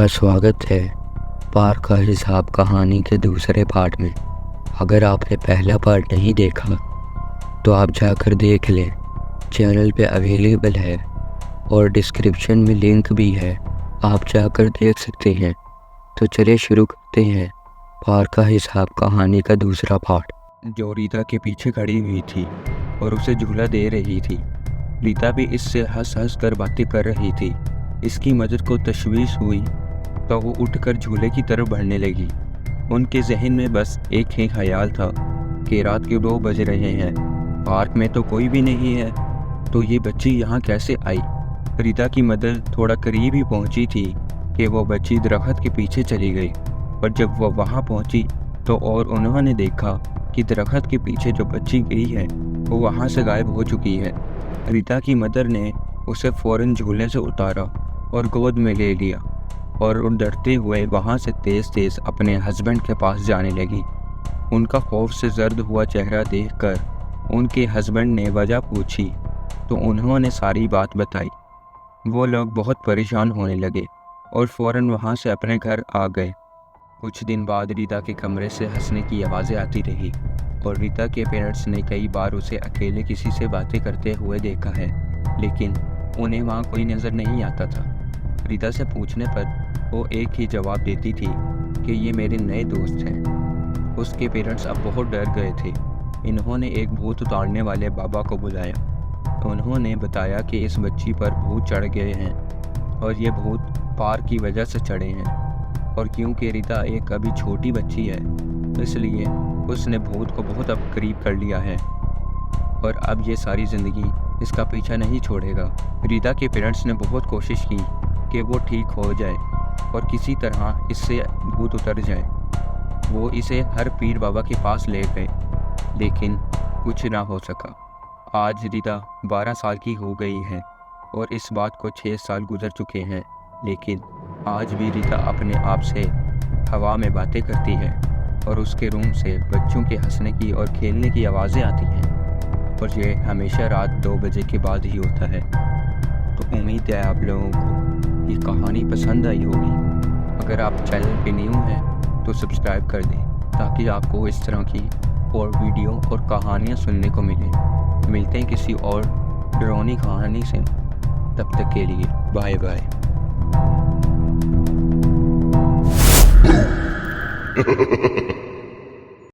आपका स्वागत है पार का हिसाब कहानी के दूसरे पार्ट में। अगर आपने पहला पार्ट नहीं देखा तो आप जाकर देख लें, चैनल पे अवेलेबल है और डिस्क्रिप्शन में लिंक भी है, आप जाकर देख सकते हैं। तो चलिए शुरू करते हैं पार का हिसाब कहानी का दूसरा पार्ट। जो रीता के पीछे खड़ी हुई थी और उसे झूला दे रही थी, रीता भी इससे हंस हंस कर बातें कर रही थी। इसकी मदद को तशवीश हुई तो वो उठकर झूले की तरफ बढ़ने लगी। उनके जहन में बस एक ही ख्याल था कि रात के 2 बज रहे हैं, पार्क में तो कोई भी नहीं है, तो ये बच्ची यहाँ कैसे आई। रीता की मदद थोड़ा करीब ही पहुँची थी कि वो बच्ची दरख्त के पीछे चली गई। और जब वो वहाँ पहुँची तो और उन्होंने देखा कि दरख्त के पीछे जो बच्ची गई है वो वहाँ से गायब हो चुकी है। रीता की मदर ने उसे फ़ौरन झूले से उतारा और गोद में ले लिया और डरते हुए वहाँ से तेज़ तेज़ अपने हस्बैंड के पास जाने लगी। उनका खौफ से जर्द हुआ चेहरा देखकर उनके हस्बैंड ने वजह पूछी तो उन्होंने सारी बात बताई। वो लोग बहुत परेशान होने लगे और फ़ौरन वहाँ से अपने घर आ गए। कुछ दिन बाद रीता के कमरे से हंसने की आवाज़ें आती रही और रीता के पेरेंट्स ने कई बार उसे अकेले किसी से बातें करते हुए देखा है, लेकिन उन्हें वहाँ कोई नज़र नहीं आता था। रीता से पूछने पर वो एक ही जवाब देती थी कि ये मेरे नए दोस्त हैं। उसके पेरेंट्स अब बहुत डर गए थे। इन्होंने एक भूत उतारने वाले बाबा को बुलाया। उन्होंने बताया कि इस बच्ची पर भूत चढ़ गए हैं और ये भूत पार की वजह से चढ़े हैं। और क्योंकि रीता एक अभी छोटी बच्ची है, इसलिए उसने भूत को बहुत अब करीब कर लिया है और अब ये सारी ज़िंदगी इसका पीछा नहीं छोड़ेगा। रीता के पेरेंट्स ने बहुत कोशिश की कि वो ठीक हो जाए और किसी तरह इससे भूत उतर जाए। वो इसे हर पीर बाबा के पास ले गए, लेकिन कुछ ना हो सका। आज रीता 12 साल की हो गई है और इस बात को 6 साल गुजर चुके हैं, लेकिन आज भी रीता अपने आप से हवा में बातें करती है और उसके रूम से बच्चों के हंसने की और खेलने की आवाज़ें आती हैं, और ये हमेशा रात 2 बजे के बाद ही होता है। तो उम्मीद है आप लोगों को ये कहानी पसंद आई होगी। अगर आप चैनल पे न्यू हैं तो सब्सक्राइब कर दें ताकि आपको इस तरह की और वीडियो और कहानियाँ सुनने को मिलें। मिलते हैं किसी और डरावनी कहानी से, तब तक के लिए बाय बाय।